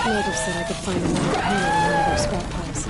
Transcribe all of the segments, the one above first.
Native said I could find another panel in one of their scrap piles.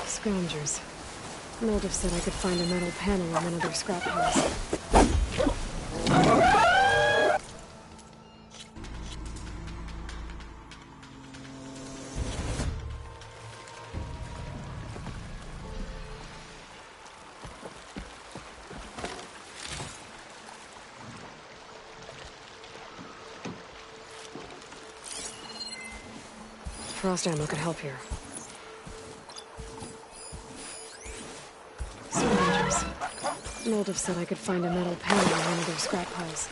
Scroungers. Native said I could find a metal panel in one of their scrap piles. Frost ammo could help here. Scroungers. Native said I could find a metal panel in one of their scrap piles.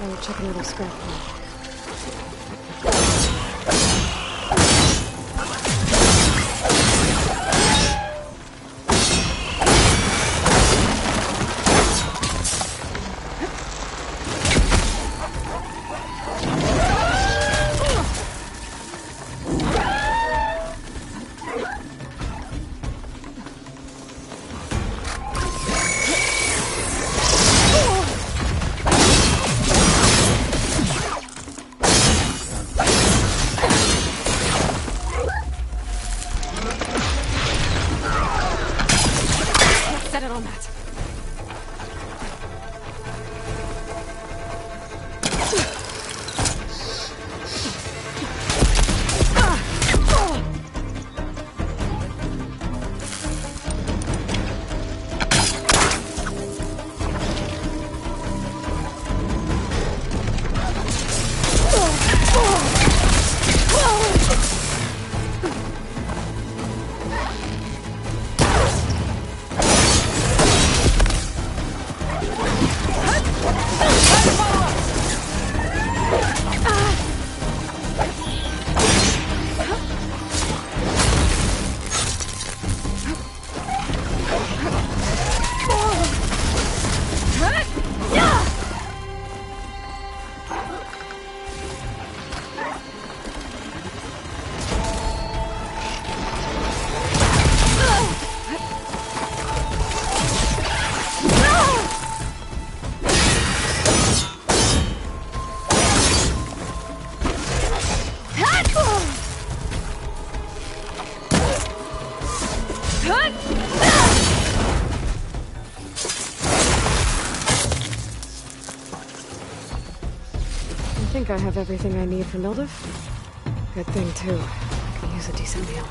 I will check another scrap pile. think I have everything I need for Mildiv. Good thing, too. I could use a decent meal.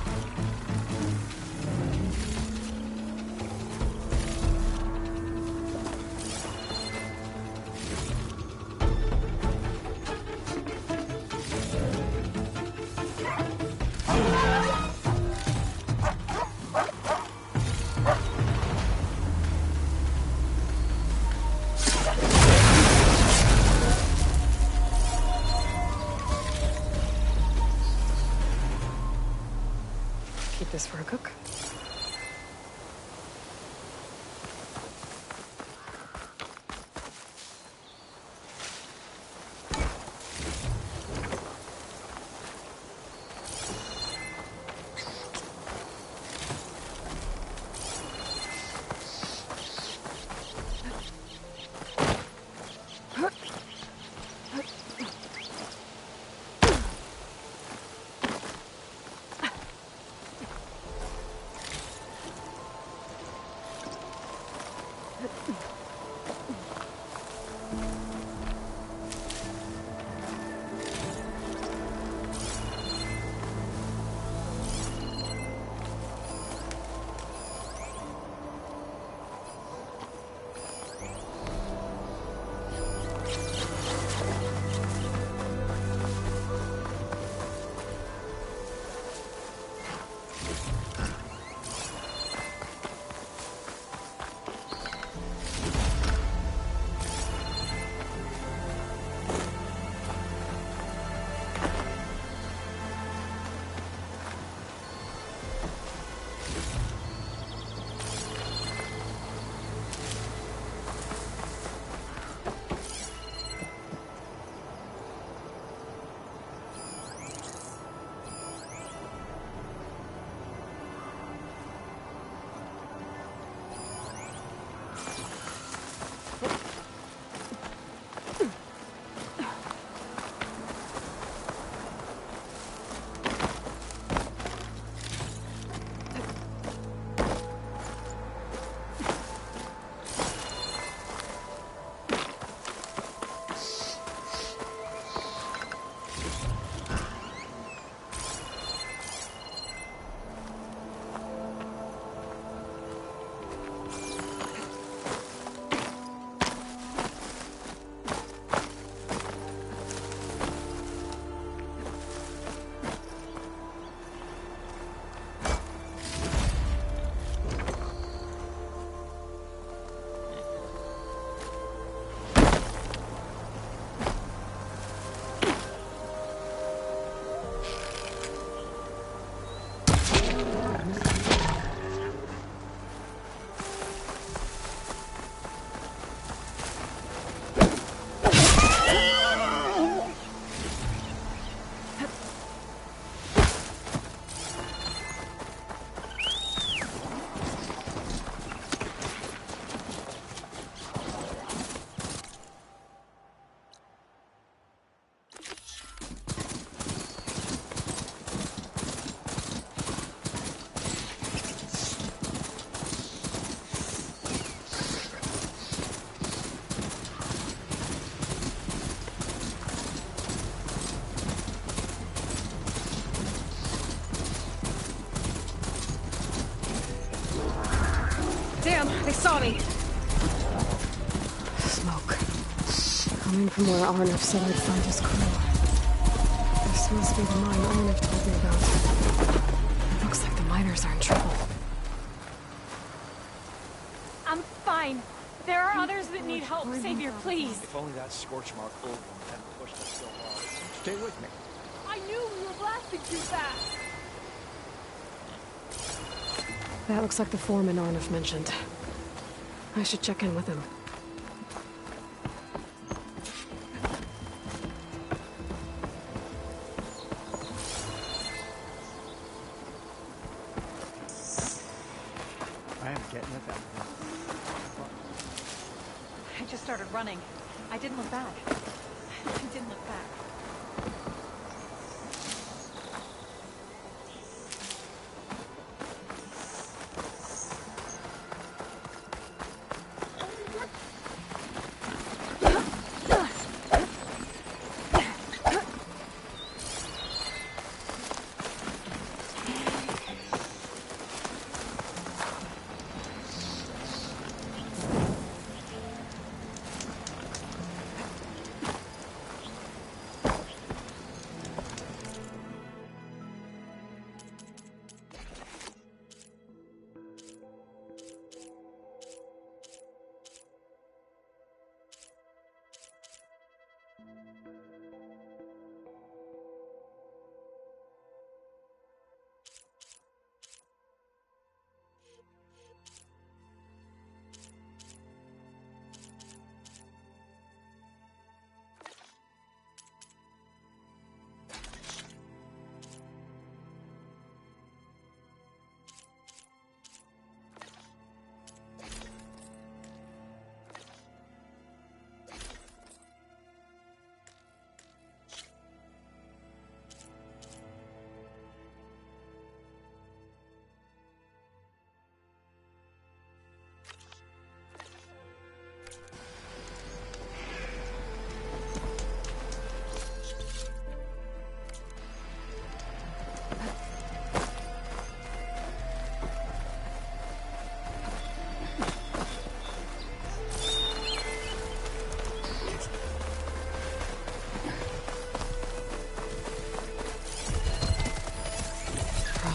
Keep this for a cook. Damn, they saw me. Smoke. Coming from where Arnav said I'd find his crew. This must be the mine Arnav told me about. It looks like the miners are in trouble. I'm fine. There are others that need help. Savior, please. If only that scorch mark old one hadn't pushed us so hard. Stay with me. I knew we were blasting too fast. That looks like the foreman Arnav mentioned. I should check in with him. I am getting it that way. I just started running. I didn't look back. I didn't look back.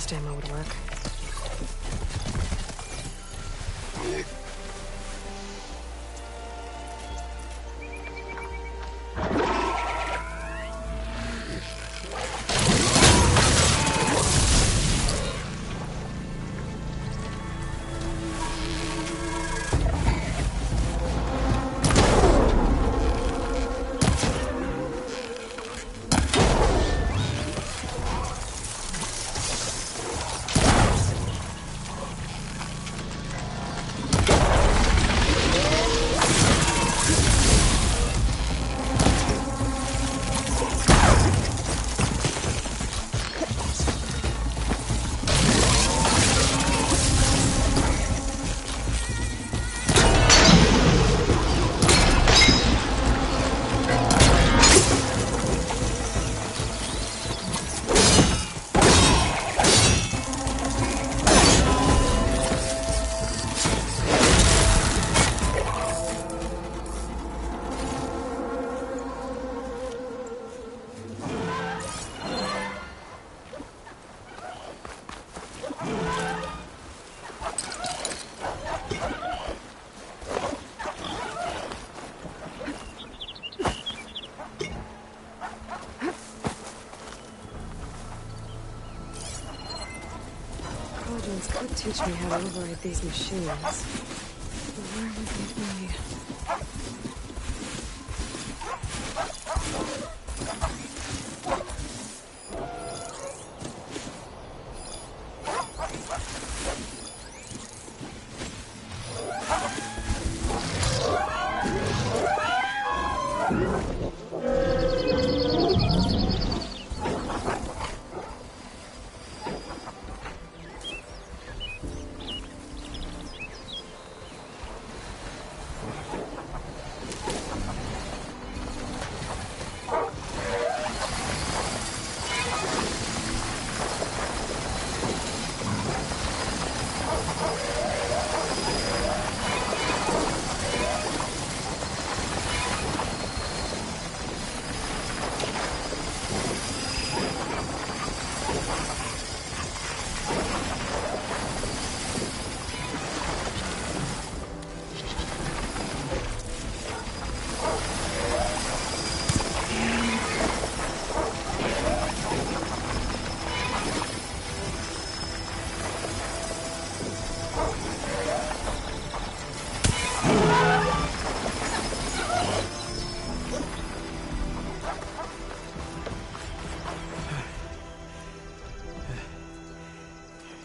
blast ammo would work. Could teach me how to override these machines. But where would they be?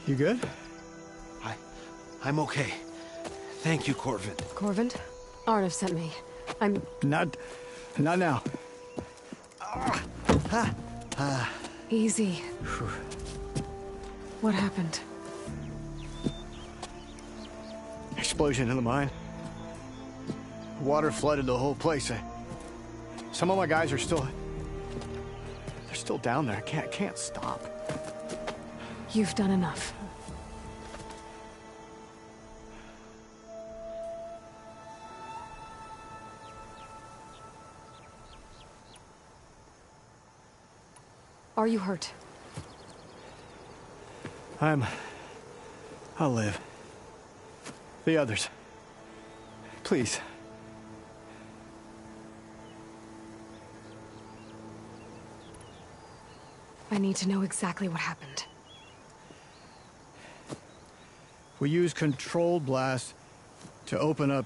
You good? I'm okay. Thank you, Corvin. Corvin? Arnav sent me. I'm... Not now. Easy. What happened? Explosion in the mine. Water flooded the whole place. Some of my guys are still... They're still down there. I can't stop. You've done enough. Are you hurt? I'll live. The others. Please. I need to know exactly what happened. We used controlled blast to open up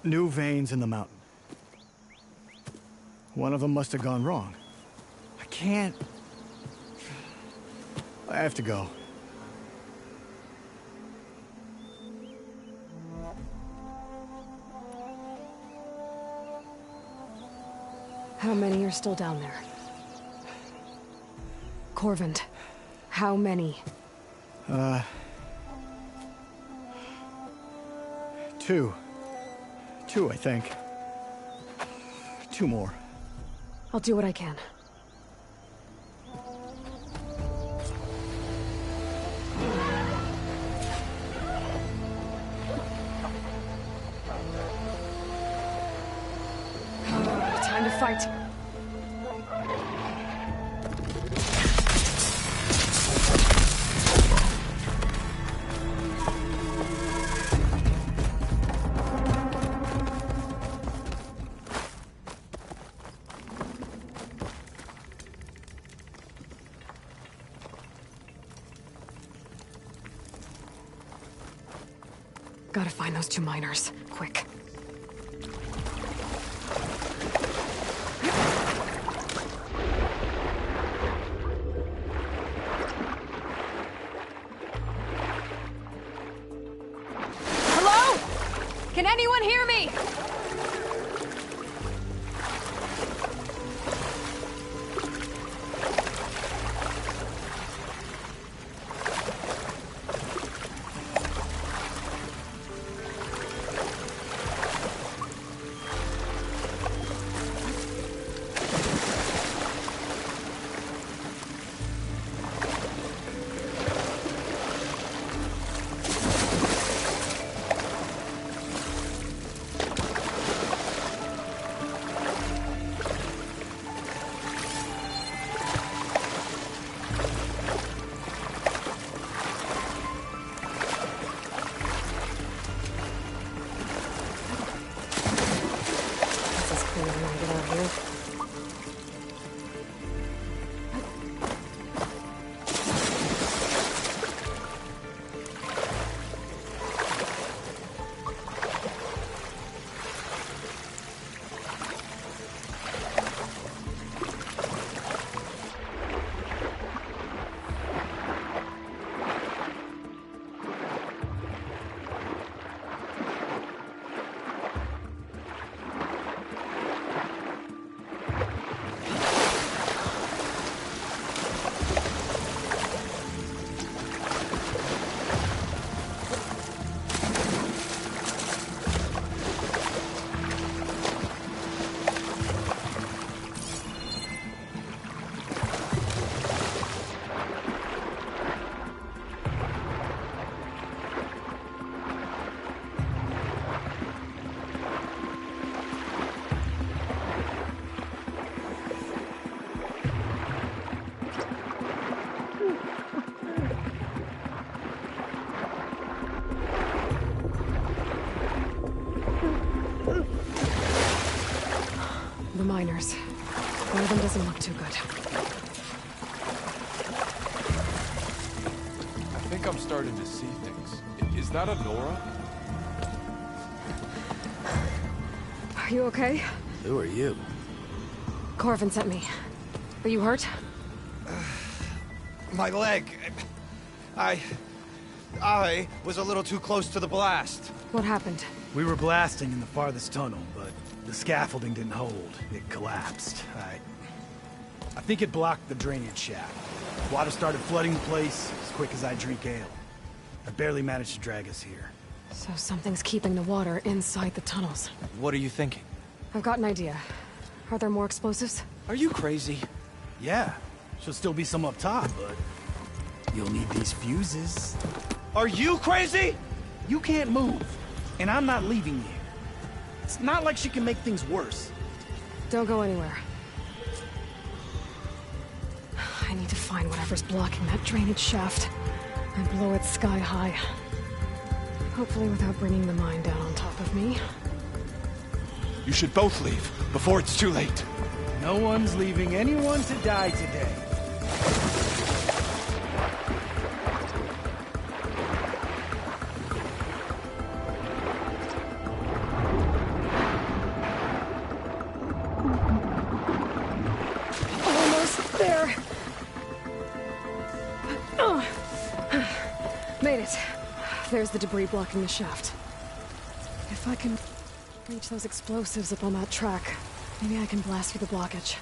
new veins in the mountain. One of them must have gone wrong. I can't... I have to go. How many are still down there? Corvin, how many? Two. Two, I think. Two more. I'll do what I can. Time to fight. Gotta find those 2 miners. Quick. Hello? Can anyone hear me? The miners. One of them doesn't look too good. I think I'm starting to see things. Is that a Nora? Are you okay? Who are you? Corvin sent me. Are you hurt? My leg. I was a little too close to the blast. What happened? We were blasting in the farthest tunnel, but the scaffolding didn't hold. It collapsed. I think it blocked the drainage shaft. Water started flooding the place as quick as I drink ale. I barely managed to drag us here. So something's keeping the water inside the tunnels. What are you thinking? I've got an idea. Are there more explosives? Are you crazy? Yeah, should still be some up top, but you'll need these fuses. Are you crazy? You can't move, and I'm not leaving you. It's not like she can make things worse. Don't go anywhere. I need to find whatever's blocking that drainage shaft and blow it sky high. Hopefully without bringing the mine down on top of me. You should both leave before it's too late. No one's leaving anyone to die today. Almost there. Made it. There's the debris blocking the shaft. If I can reach those explosives up on that track, maybe I can blast through the blockage.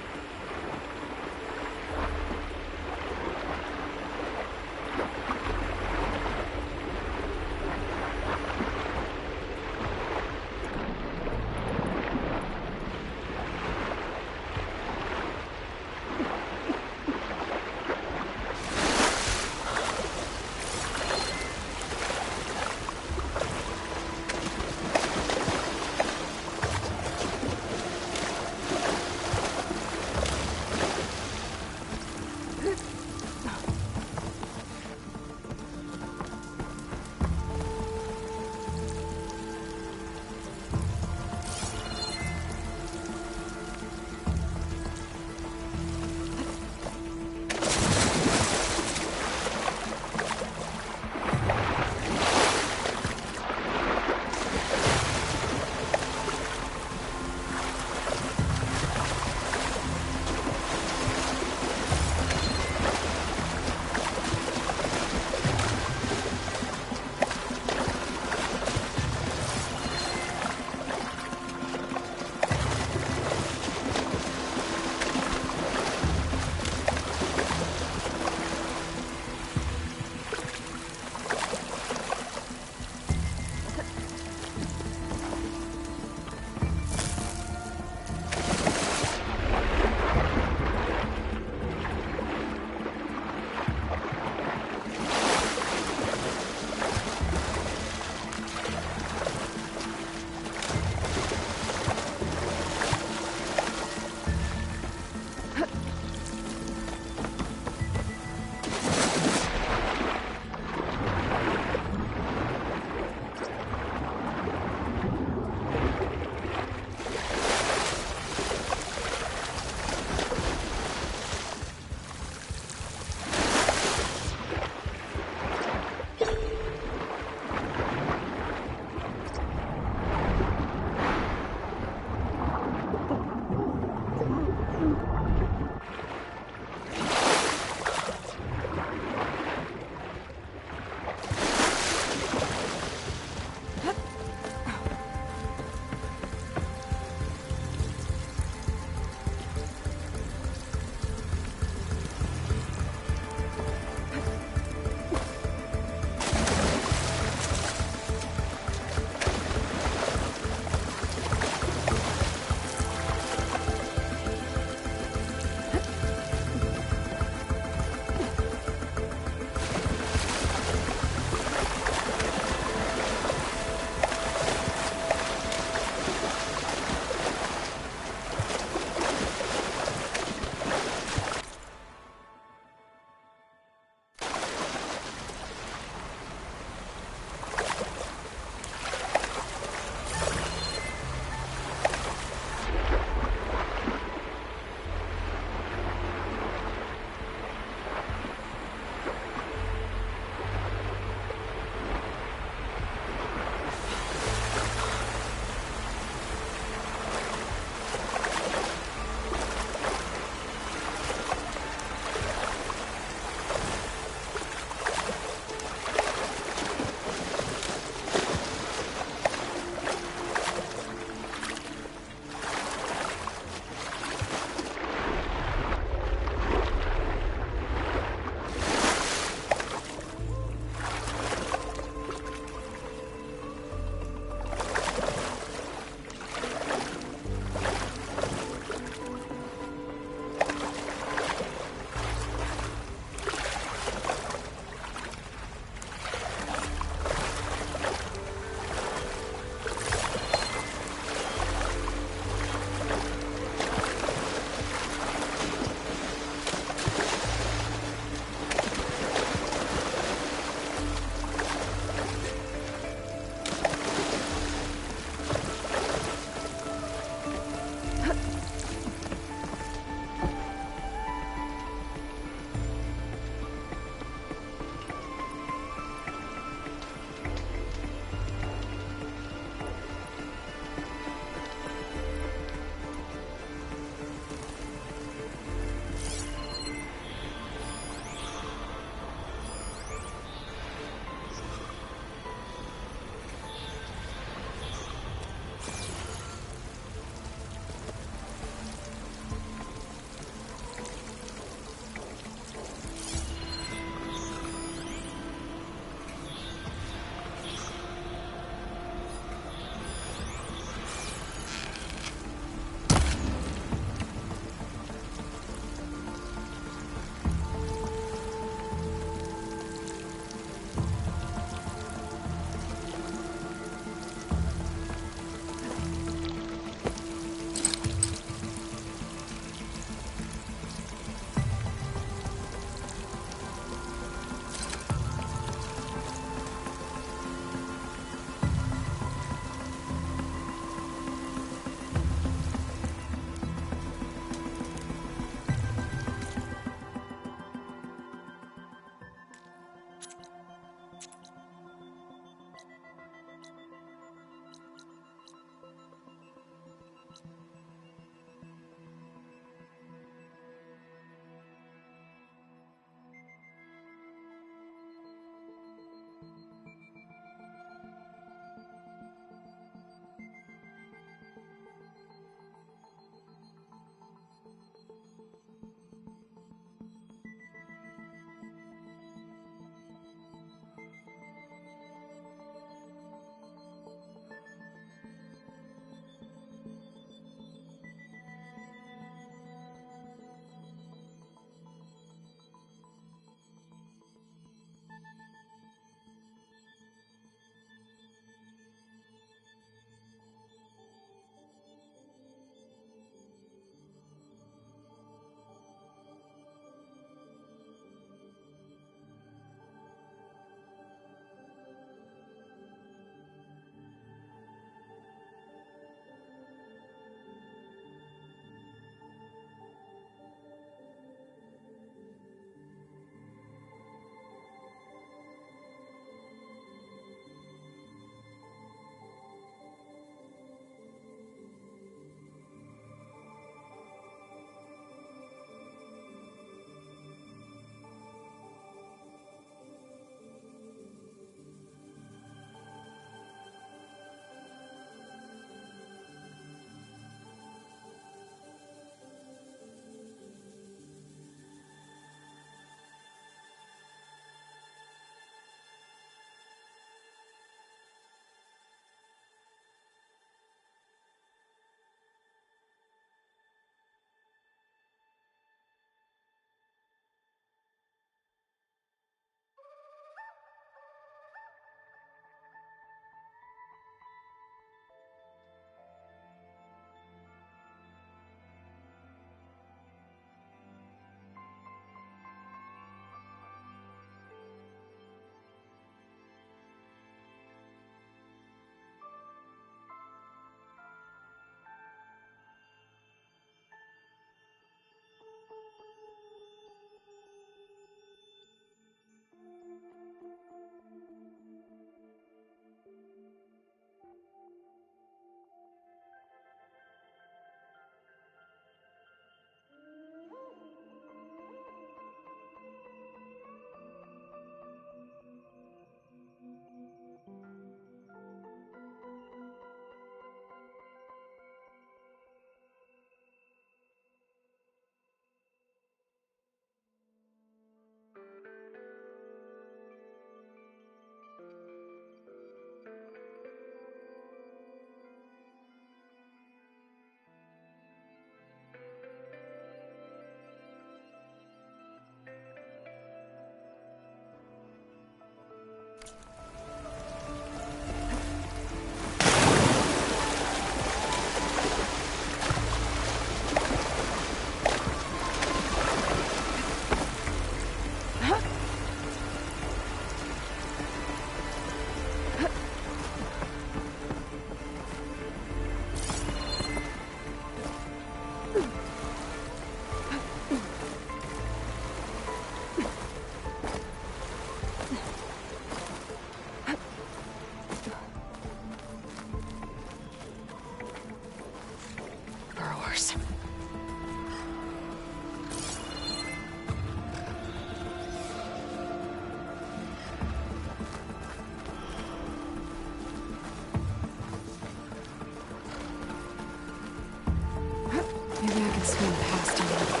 this tunnel.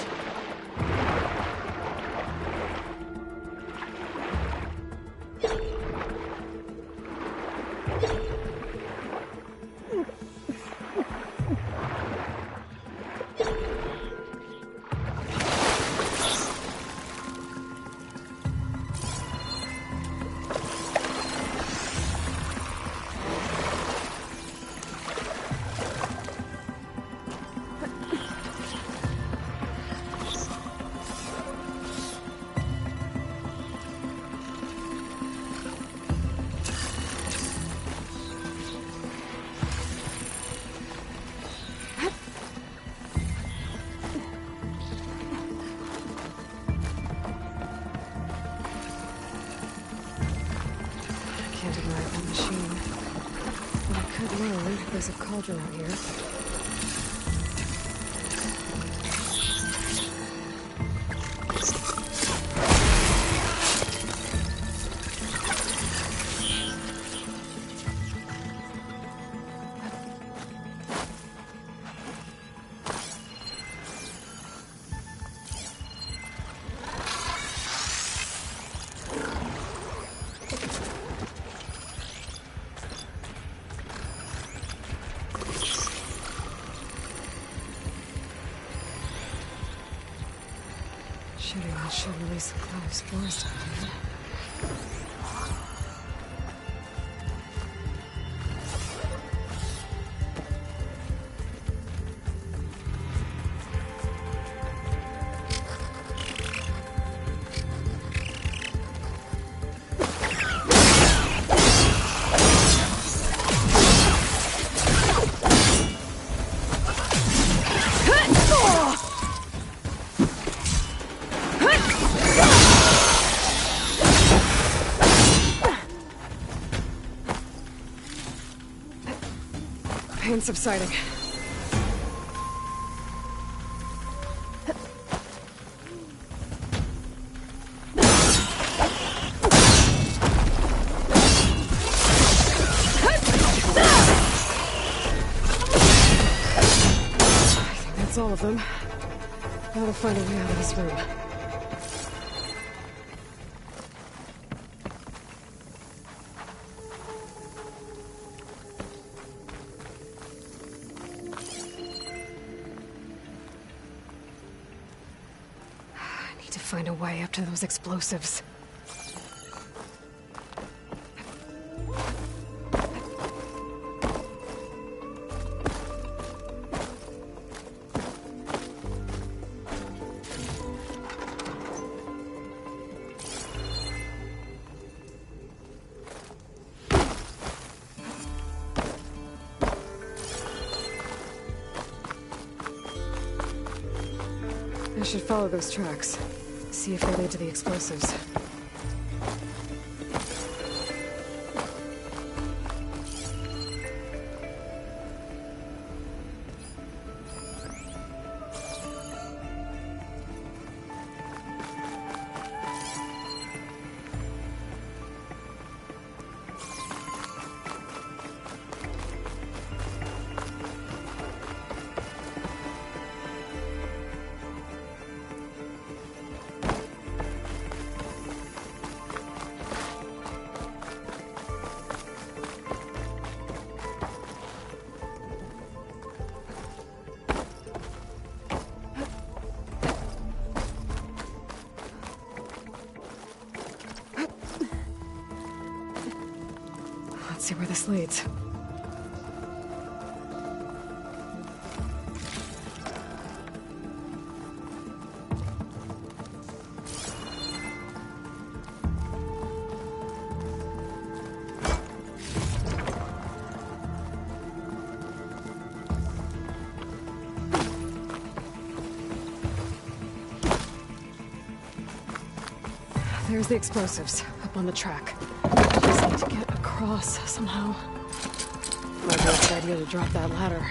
Can't ignore that machine. But I could learn there's a cauldron out here. Shooting that should release a cloud of spores down here. Pain subsiding. I think that's all of them. Now to find a way out of this room. To find a way up to those explosives. I should follow those tracks. See if they lead to the explosives. Let's see where this leads. There's the explosives, up on the track. Just need to get across somehow. Might be a good idea to drop that ladder.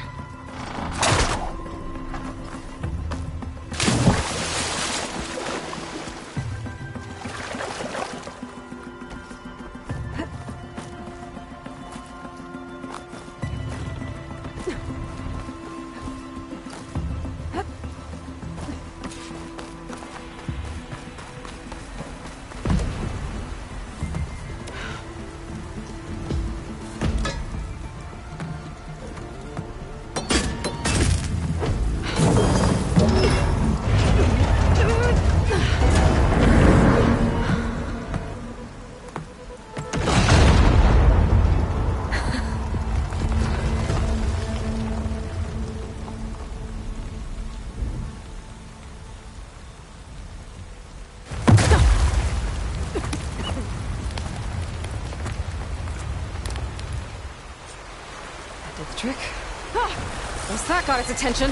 trick. Guess that got its attention.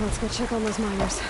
Let's go check on those miners.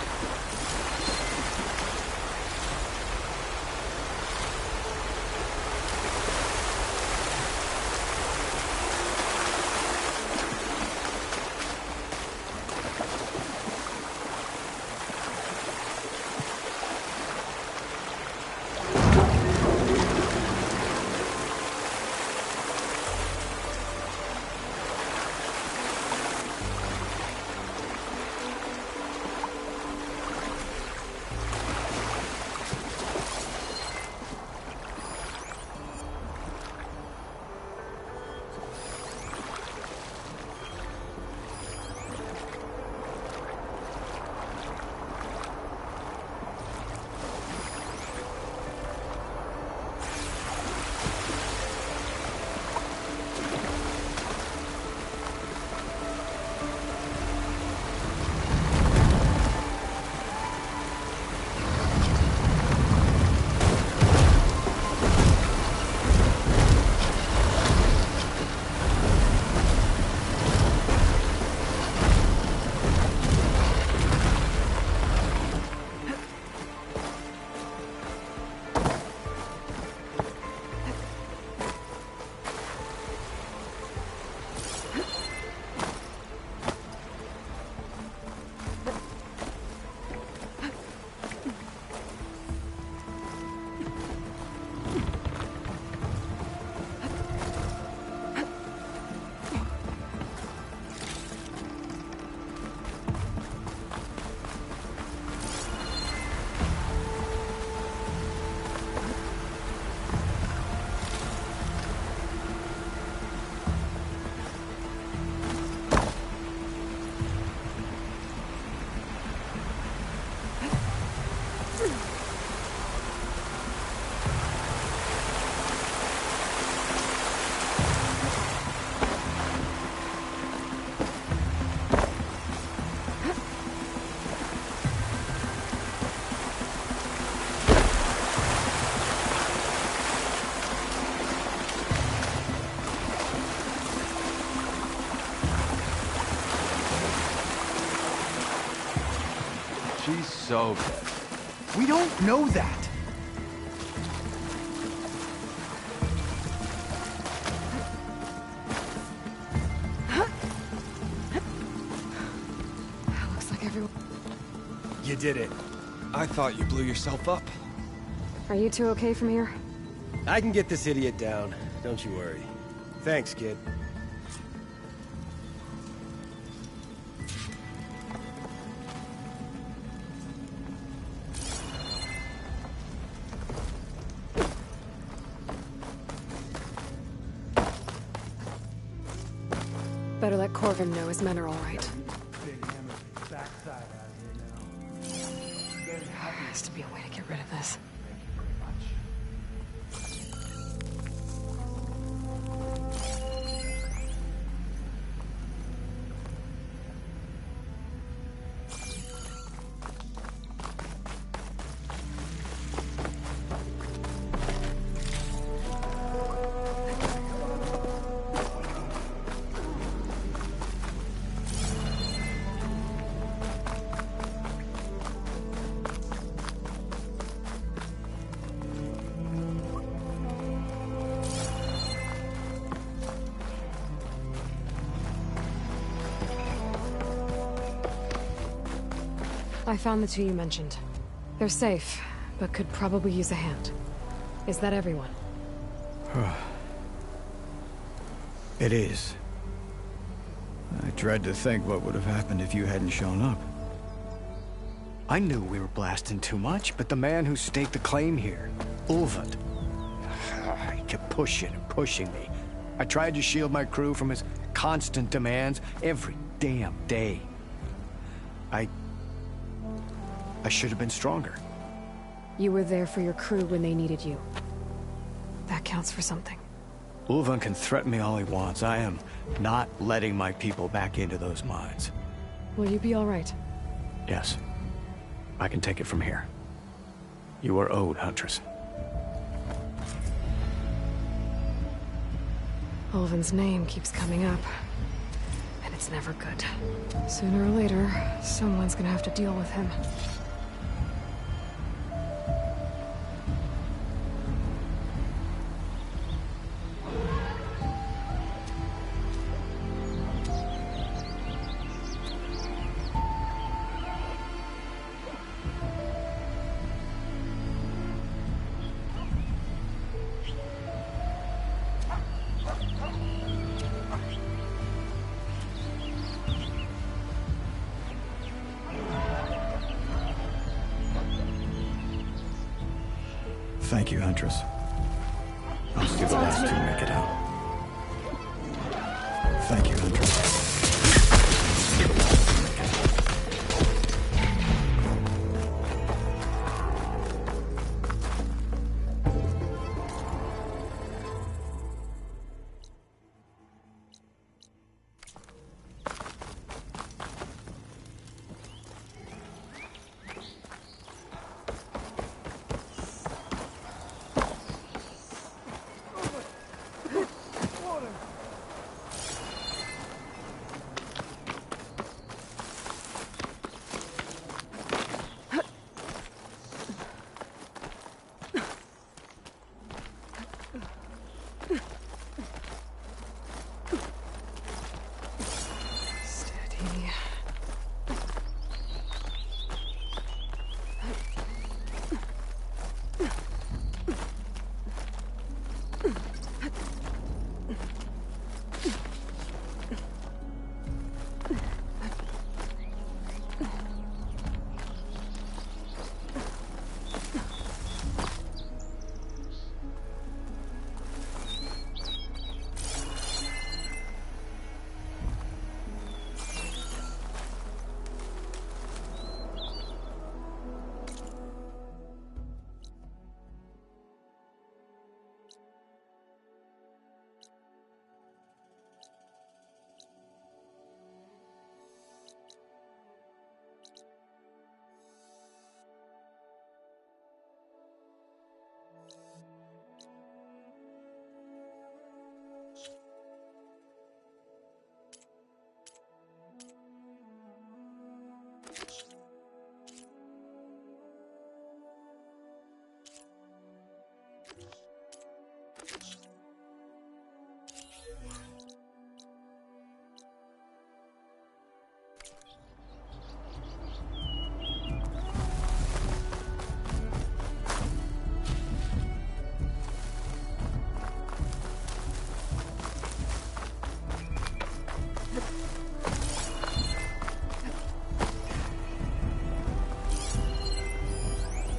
She's so good. We don't know that. Looks like everyone... You did it. I thought you blew yourself up. Are you two okay from here? I can get this idiot down. Don't you worry. Thanks, kid. Better let Corvin know his men are all right. Has to be a way to get rid of this. I found the two you mentioned. They're safe, but could probably use a hand. Is that everyone? It is. I dread to think what would have happened if you hadn't shown up. I knew we were blasting too much, but the man who staked the claim here, Ulvund, he kept pushing and pushing me. I tried to shield my crew from his constant demands every damn day. I should have been stronger. You were there for your crew when they needed you. That counts for something. Ulvund can threaten me all he wants. I am not letting my people back into those mines. Will you be all right? Yes. I can take it from here. You are owed, Huntress. Ulvund's name keeps coming up. And it's never good. Sooner or later, someone's gonna have to deal with him. Thank you, Huntress. I'll do the last two make it out. Thank you, Huntress.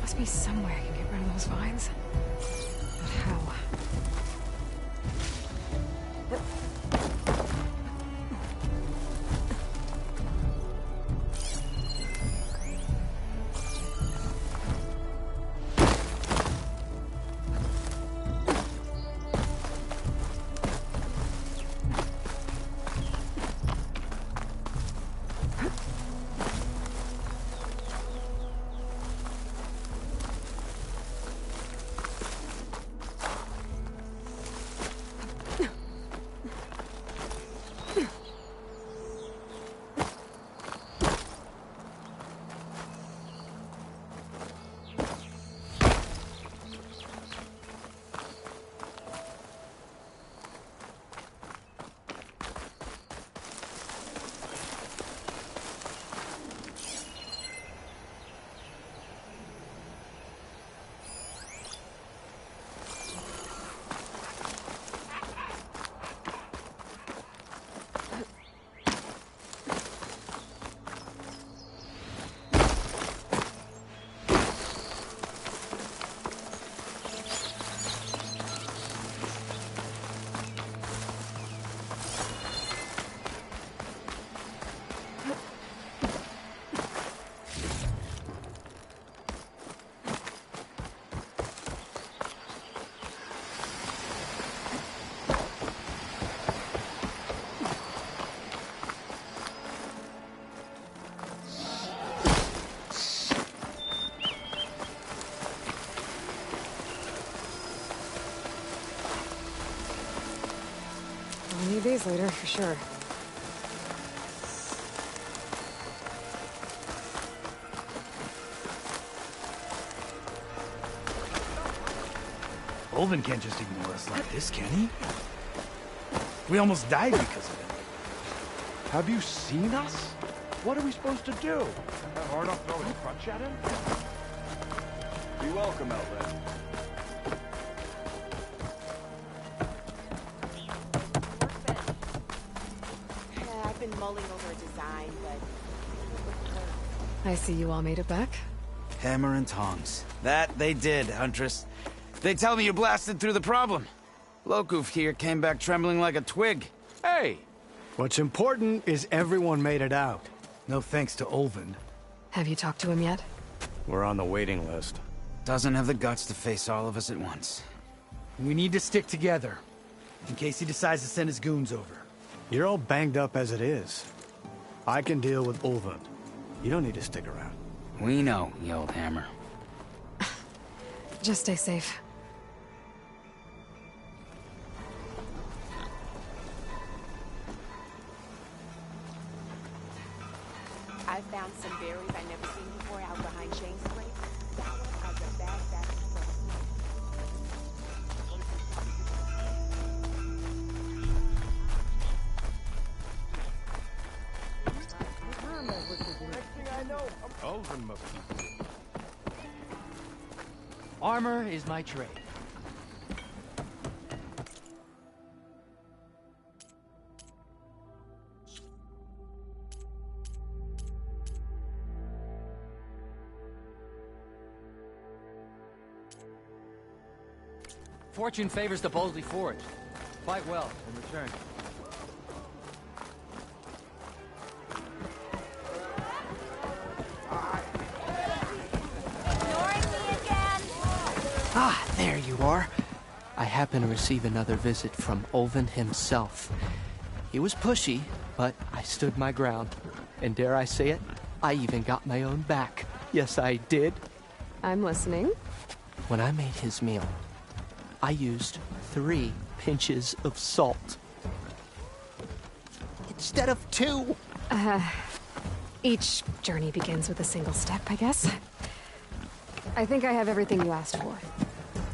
Must be some way I can get rid of those vines. But how? these later, for sure. Olvin can't just ignore us like this, can he? We almost died because of it. Have you seen us? What are we supposed to do? Hard enough throwing a crutch at him? Be welcome, Elvin. I've been mulling over a design, but... I see you all made it back. Hammer and tongs. That they did, Huntress. They tell me you blasted through the problem. Lokuf here came back trembling like a twig. Hey! What's important is everyone made it out. No thanks to Olvin. Have you talked to him yet? We're on the waiting list. Doesn't have the guts to face all of us at once. We need to stick together, in case he decides to send his goons over. You're all banged up as it is. I can deal with Ulva. You don't need to stick around. We know, you old hammer. Just stay safe. I found some berries I never seen before out behind Shane's place. That one are the best Elvin must be. Armor is my trade. Fortune favors the boldly forged. Fight well in return. Ah, there you are. I happen to receive another visit from Olvin himself. He was pushy, but I stood my ground. And dare I say it, I even got my own back. Yes, I did. I'm listening. When I made his meal, I used 3 pinches of salt. Instead of 2. Each journey begins with a single step, I guess. I think I have everything you asked for.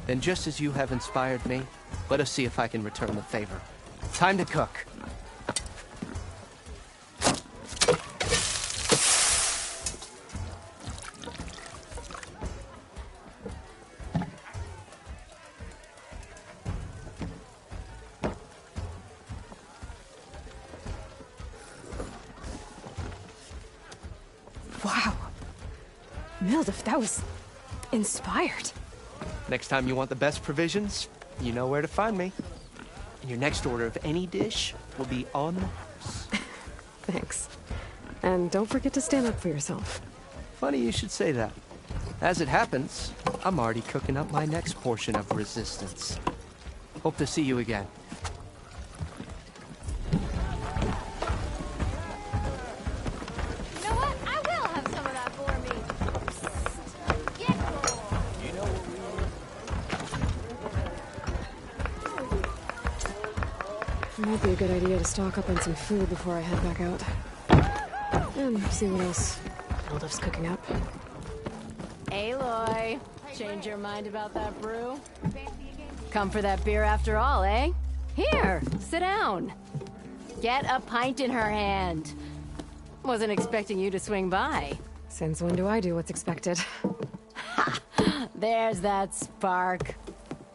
Then just as you have inspired me, let us see if I can return the favor. Time to cook. Wow. Mildef, that was inspired. Next time you want the best provisions, you know where to find me. And your next order of any dish will be on the house. Thanks. And don't forget to stand up for yourself. Funny you should say that. As it happens, I'm already cooking up my next portion of resistance. Hope to see you again. You know what? I will have some of that for me. Get more. You know what It might be a good idea to stock up on some food before I head back out. And see what else Mildef's cooking up. Aloy, change your mind about that brew? Come for that beer after all, eh? Here, sit down. Get a pint in her hand. Wasn't expecting you to swing by. Since when do I do what's expected? Ha! There's that spark.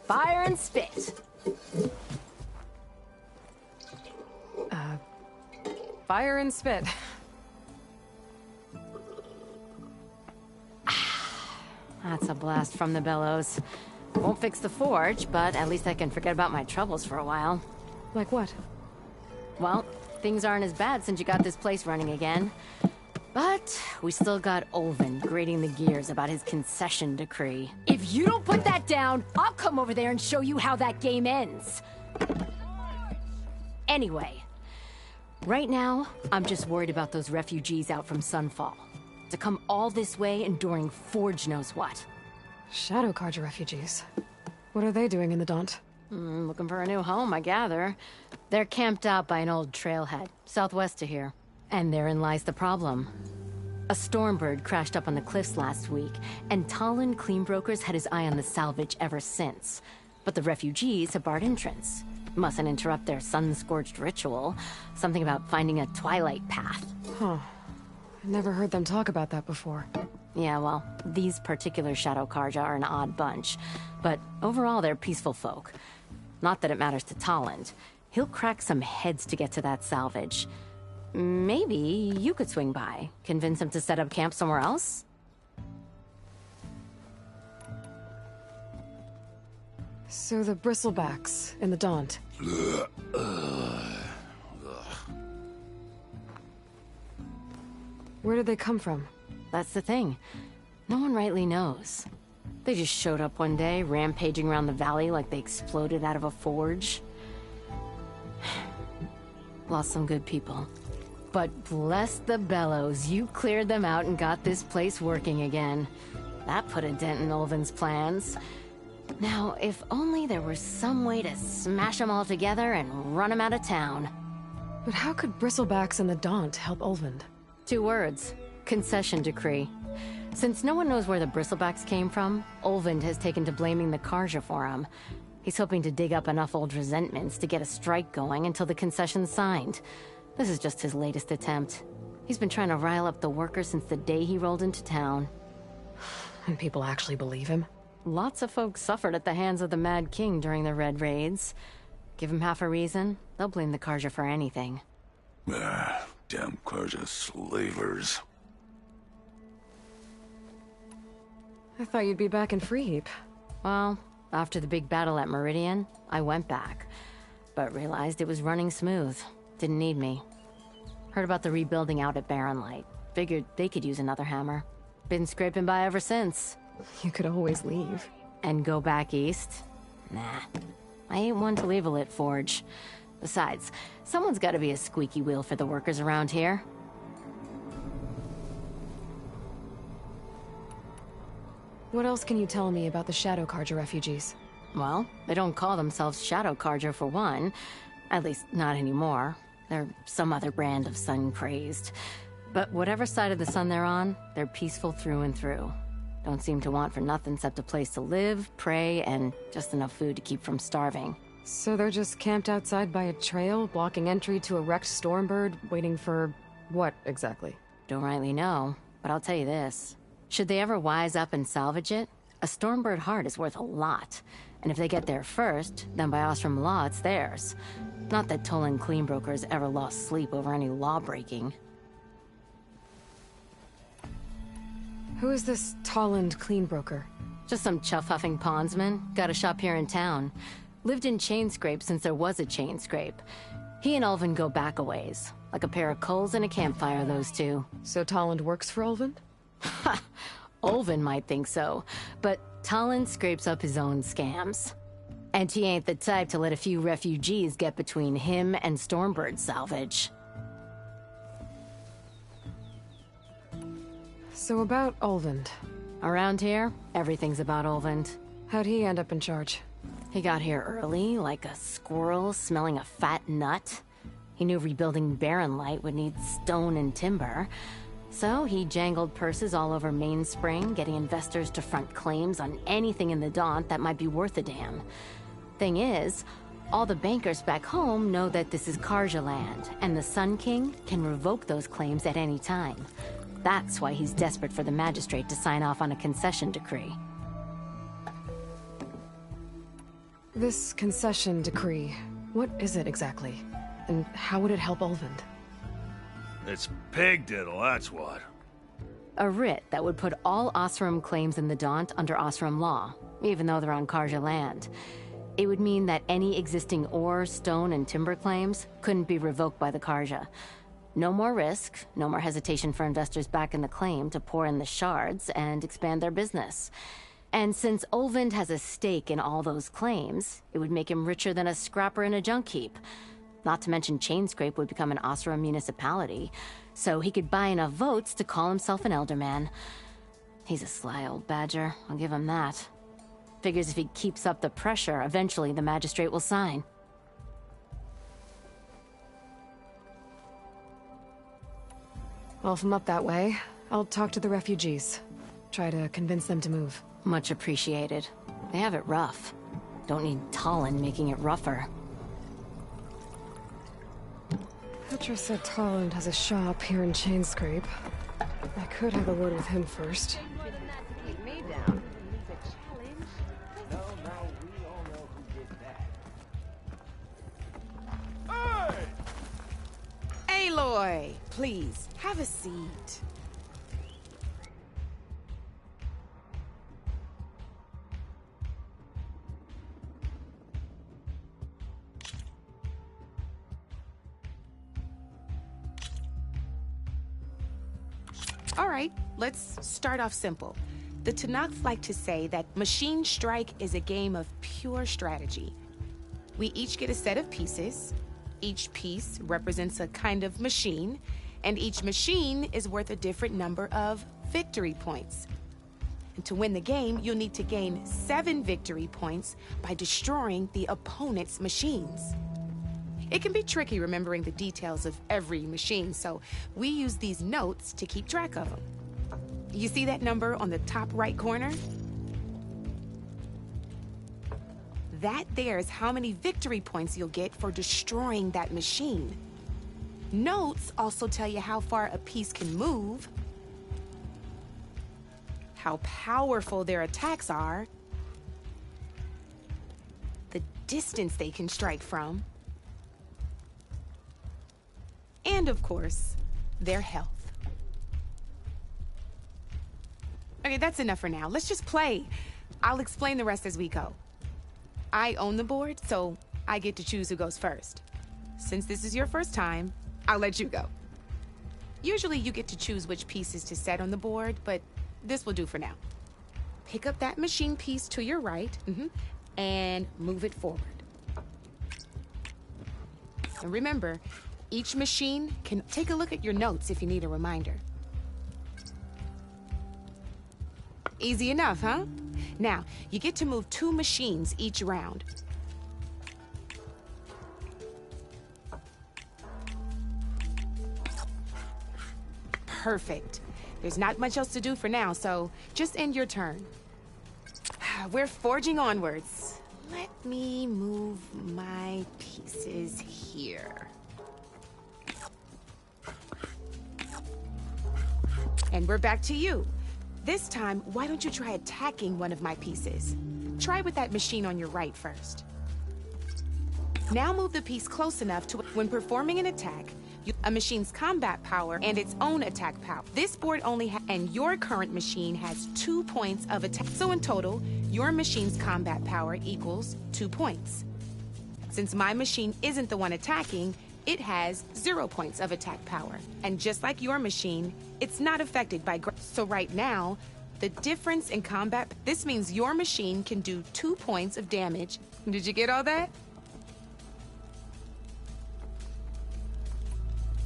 Fire and spit. Fire and spit. That's a blast from the bellows. Won't fix the forge, but at least I can forget about my troubles for a while. Like what? Well, things aren't as bad since you got this place running again. But we still got Olvin grating the gears about his concession decree. If you don't put that down, I'll come over there and show you how that game ends. Anyway, right now, I'm just worried about those refugees out from Sunfall. To come all this way enduring Forge knows what. Shadow Carja refugees. What are they doing in the Daunt? Looking for a new home, I gather. They're camped out by an old trailhead, southwest of here. And therein lies the problem. A Stormbird crashed up on the cliffs last week, and Talon Cleanbrokers had his eye on the salvage ever since. But the refugees have barred entrance. Mustn't interrupt their sun-scorched ritual. Something about finding a twilight path. Huh. I never heard them talk about that before. Yeah, well, these particular Shadow Karja are an odd bunch. But overall, they're peaceful folk. Not that it matters to Talon. He'll crack some heads to get to that salvage. Maybe you could swing by, convince him to set up camp somewhere else? So the bristlebacks in the Daunt. Where did they come from? That's the thing. No one rightly knows. They just showed up one day, rampaging around the valley like they exploded out of a forge. Lost some good people. But bless the bellows, you cleared them out and got this place working again. That put a dent in Ulvin's plans. Now, if only there was some way to smash them all together and run them out of town. But how could bristlebacks and the Daunt help Ulvund? 2 words. Concession decree. Since no one knows where the bristlebacks came from, Ulvund has taken to blaming the Karja for them. He's hoping to dig up enough old resentments to get a strike going until the concession's signed. This is just his latest attempt. He's been trying to rile up the workers since the day he rolled into town. And people actually believe him? Lots of folks suffered at the hands of the Mad King during the Red Raids. Give him half a reason, they'll blame the Karja for anything. Damn Karja slavers. I thought you'd be back in Freeheap. Well, after the big battle at Meridian, I went back. But realized it was running smooth. Didn't need me. Heard about the rebuilding out at Barren Light. Figured they could use another hammer. Been scraping by ever since. You could always leave. And go back east? Nah. I ain't one to leave a lit forge. Besides, someone's gotta be a squeaky wheel for the workers around here. What else can you tell me about the Shadow Karja refugees? Well, they don't call themselves Shadow Karja for one. At least, not anymore. They're some other brand of sun-crazed. But whatever side of the sun they're on, they're peaceful through and through. Don't seem to want for nothing except a place to live, pray, and just enough food to keep from starving. So they're just camped outside by a trail, blocking entry to a wrecked Stormbird, waiting for what, exactly? Don't rightly know, but I'll tell you this. Should they ever wise up and salvage it, a Stormbird heart is worth a lot. And if they get there first, then by Ostrom law, it's theirs. Not that Tolan Cleanbrokers ever lost sleep over any law-breaking. Who is this Tolland Cleanbroker? Just some chuff-huffing pondsman. Got a shop here in town. Lived in Chainscrape since there was a Chainscrape. He and Ulvin go back a ways. Like a pair of coals and a campfire, those two. So Tolland works for Ulvin? Ha! Ulvin might think so, but Talon scrapes up his own scams. And he ain't the type to let a few refugees get between him and Stormbird salvage. So about Ulvund. Around here, everything's about Ulvund. How'd he end up in charge? He got here early, like a squirrel smelling a fat nut. He knew rebuilding Barren Light would need stone and timber. So he jangled purses all over Mainspring, getting investors to front claims on anything in the Daunt that might be worth a damn. Thing is, all the bankers back home know that this is Karja land, and the Sun King can revoke those claims at any time. That's why he's desperate for the magistrate to sign off on a concession decree. This concession decree, what is it exactly? And how would it help Ulvund? It's pig diddle, that's what. A writ that would put all Osram claims in the Daunt under Osram law, even though they're on Karja land. It would mean that any existing ore, stone, and timber claims couldn't be revoked by the Karja. No more risk, no more hesitation for investors back in the claim to pour in the shards and expand their business. And since Ulvund has a stake in all those claims, it would make him richer than a scrapper in a junk heap. Not to mention Chainscrape would become an Osram municipality, so he could buy enough votes to call himself an elderman. He's a sly old badger, I'll give him that. Figures if he keeps up the pressure, eventually the magistrate will sign. Well, if I'm up that way, I'll talk to the refugees. Try to convince them to move. Much appreciated. They have it rough. Don't need Talon making it rougher. Petra said Talon has a shop here in Chainscrape. I could have a word with him first. Keep me down. No, we all know who did that. Hey! Aloy, please, have a seat. All right, let's start off simple. The Tanakh like to say that Machine Strike is a game of pure strategy. We each get a set of pieces. Each piece represents a kind of machine, and each machine is worth a different number of victory points. And to win the game, you'll need to gain 7 victory points by destroying the opponent's machines. It can be tricky remembering the details of every machine, so we use these notes to keep track of them. You see that number on the top right corner? That there is how many victory points you'll get for destroying that machine. Notes also tell you how far a piece can move, how powerful their attacks are, the distance they can strike from, and of course, their health. Okay, that's enough for now. Let's just play. I'll explain the rest as we go. I own the board, so I get to choose who goes first. Since this is your first time, I'll let you go. Usually you get to choose which pieces to set on the board, but this will do for now. Pick up that machine piece to your right, and move it forward. And remember, each machine can take a look at your notes if you need a reminder. Easy enough, huh? Now, you get to move 2 machines each round. Perfect. There's not much else to do for now, so just end your turn. We're forging onwards. Let me move my pieces here. And we're back to you. This time, why don't you try attacking one of my pieces? Try with that machine on your right first. Now move the piece close enough to when performing an attack, a machine's combat power and its own attack power. This board only and your current machine has 2 points of attack. So in total, your machine's combat power equals 2 points. Since my machine isn't the one attacking, it has 0 points of attack power. And just like your machine, it's not affected by so right now, the difference in combat, this means your machine can do 2 points of damage. Did you get all that?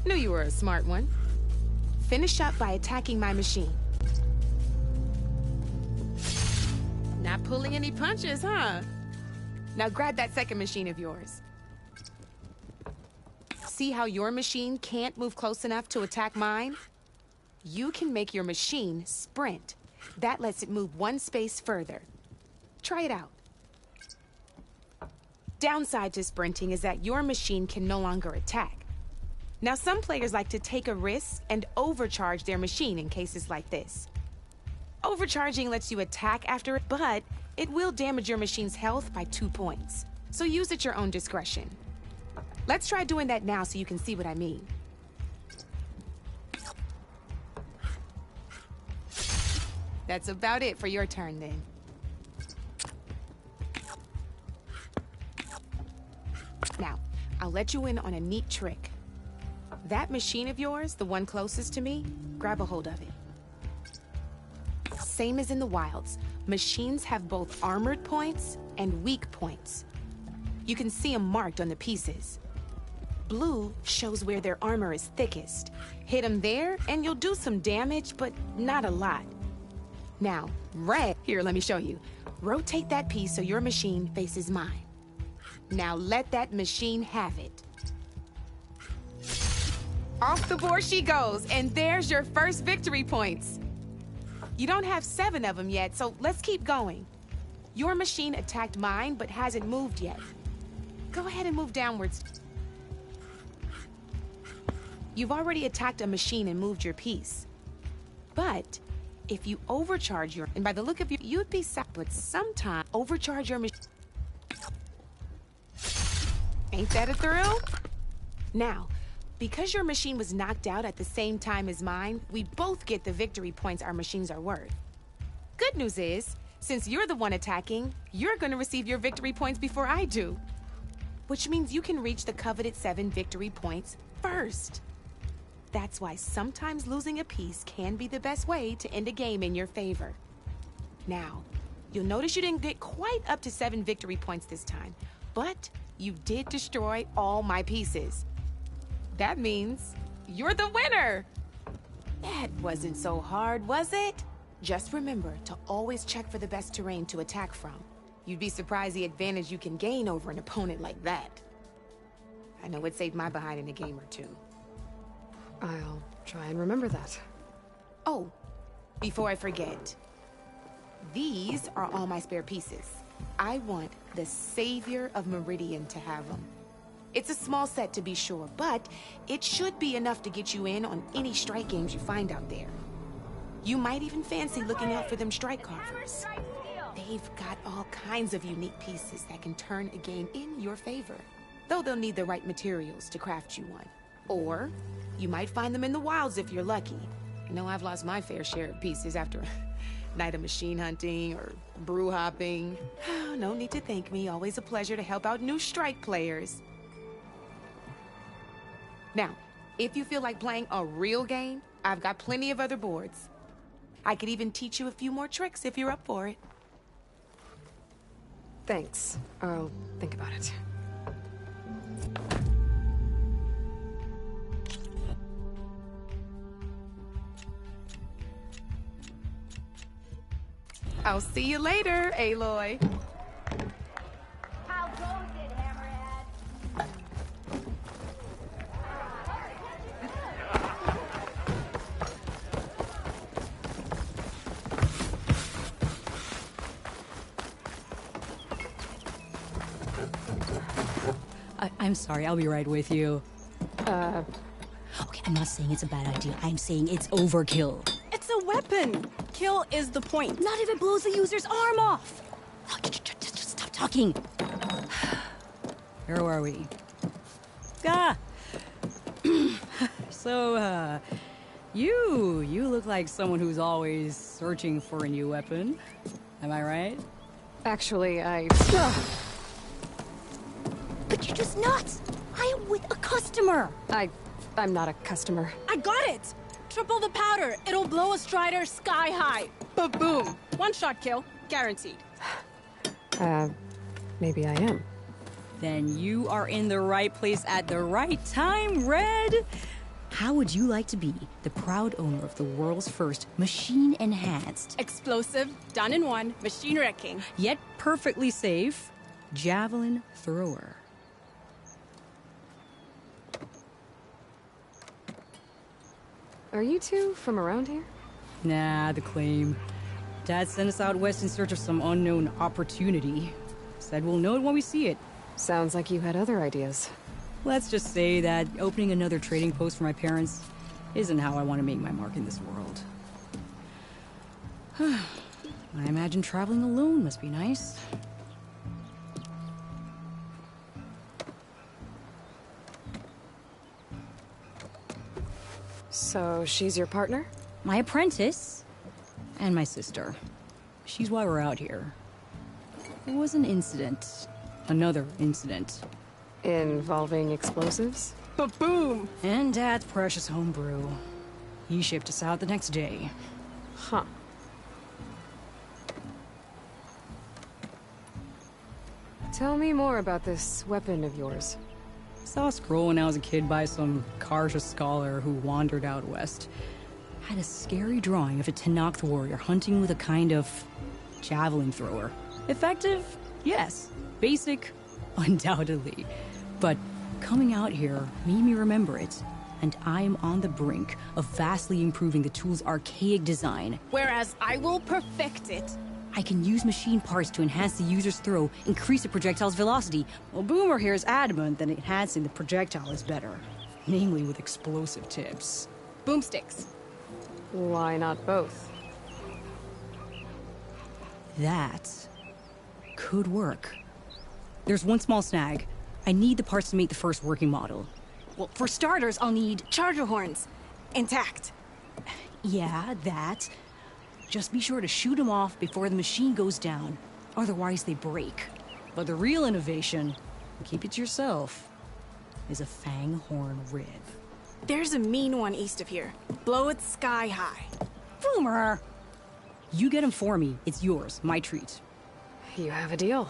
Knew you were a smart one. Finish up by attacking my machine. Not pulling any punches, huh? Now grab that second machine of yours. See how your machine can't move close enough to attack mine? You can make your machine sprint. That lets it move 1 space further. Try it out. Downside to sprinting is that your machine can no longer attack. Now, some players like to take a risk and overcharge their machine in cases like this. Overcharging lets you attack after it, but it will damage your machine's health by 2 points. So use at your own discretion. Let's try doing that now so you can see what I mean. That's about it for your turn, then. Now, I'll let you in on a neat trick. That machine of yours, the one closest to me, grab a hold of it. Same as in the wilds, machines have both armored points and weak points. You can see them marked on the pieces. Blue shows where their armor is thickest. Hit them there, and you'll do some damage, but not a lot. Now, red. Here, let me show you. Rotate that piece so your machine faces mine. Now let that machine have it. Off the board she goes, and there's your first victory points. You don't have 7 of them yet, so let's keep going. Your machine attacked mine, but hasn't moved yet. Go ahead and move downwards. You've already attacked a machine and moved your piece. But if you overcharge your... And by the look of you, you'd be sad, but sometime overcharge your machine. Ain't that a thrill? Now, because your machine was knocked out at the same time as mine, we both get the victory points our machines are worth. Good news is, since you're the one attacking, you're gonna receive your victory points before I do. Which means you can reach the coveted 7 victory points first. That's why sometimes losing a piece can be the best way to end a game in your favor. Now, you'll notice you didn't get quite up to 7 victory points this time, but you did destroy all my pieces. That means you're the winner! That wasn't so hard, was it? Just remember to always check for the best terrain to attack from. You'd be surprised the advantage you can gain over an opponent like that. I know it saved my behind in a game or two. I'll try and remember that. Oh, before I forget, these are all my spare pieces. I want the Savior of Meridian to have them. It's a small set to be sure, but it should be enough to get you in on any strike games you find out there. You might even fancy looking out for them strike carvers. They've got all kinds of unique pieces that can turn a game in your favor, though they'll need the right materials to craft you one. Or you might find them in the wilds if you're lucky. I know I've lost my fair share of pieces after a night of machine hunting or brew hopping. No need to thank me. Always a pleasure to help out new strike players. Now, if you feel like playing a real game, I've got plenty of other boards. I could even teach you a few more tricks if you're up for it. Thanks. I'll think about it. I'll see you later, Aloy. How goes it, Hammerhead? I'm sorry, I'll be right with you. Okay, I'm not saying it's a bad idea. I'm saying it's overkill. It's a weapon! Kill is the point. Not if it blows the user's arm off! Oh, just stop talking. Where are we? So, you look like someone who's always searching for a new weapon. Am I right? Actually, But you're just nuts! I am with a customer! I'm not a customer. I got it! Triple the powder. It'll blow a Strider sky high. Ba-boom. One-shot kill. Guaranteed. Maybe I am. Then you are in the right place at the right time, Red! How would you like to be the proud owner of the world's first machine-enhanced... Explosive, done in one, machine wrecking. Yet perfectly safe, javelin thrower. Are you two from around here? Nah, the claim. Dad sent us out west in search of some unknown opportunity. Said we'll know it when we see it. Sounds like you had other ideas. Let's just say that opening another trading post for my parents isn't how I want to make my mark in this world. I imagine traveling alone must be nice. So she's your partner? My apprentice and my sister. She's why we're out here. There was an incident. Another incident. Involving explosives? Ba-boom! And Dad's precious homebrew. He shipped us out the next day. Huh. Tell me more about this weapon of yours. Saw a scroll when I was a kid by some Karja scholar who wandered out west. had a scary drawing of a Tenakth warrior hunting with a kind of javelin thrower. Effective? Yes. Basic? Undoubtedly. But coming out here made me remember it, and I am on the brink of vastly improving the tool's archaic design. Whereas I will perfect it. I can use machine parts to enhance the user's throw, increase the projectile's velocity. Well, Boomer here is adamant that enhancing the projectile is better, namely with explosive tips. Boomsticks. Why not both? That could work. There's one small snag. I need the parts to make the first working model. Well, for starters, I'll need charger horns. Intact. Yeah, that. Just be sure to shoot them off before the machine goes down. Otherwise, they break. But the real innovation, keep it to yourself, is a fang horn rib. There's a mean one east of here. Blow it sky high. Boomer! You get him for me. It's yours. My treat. You have a deal.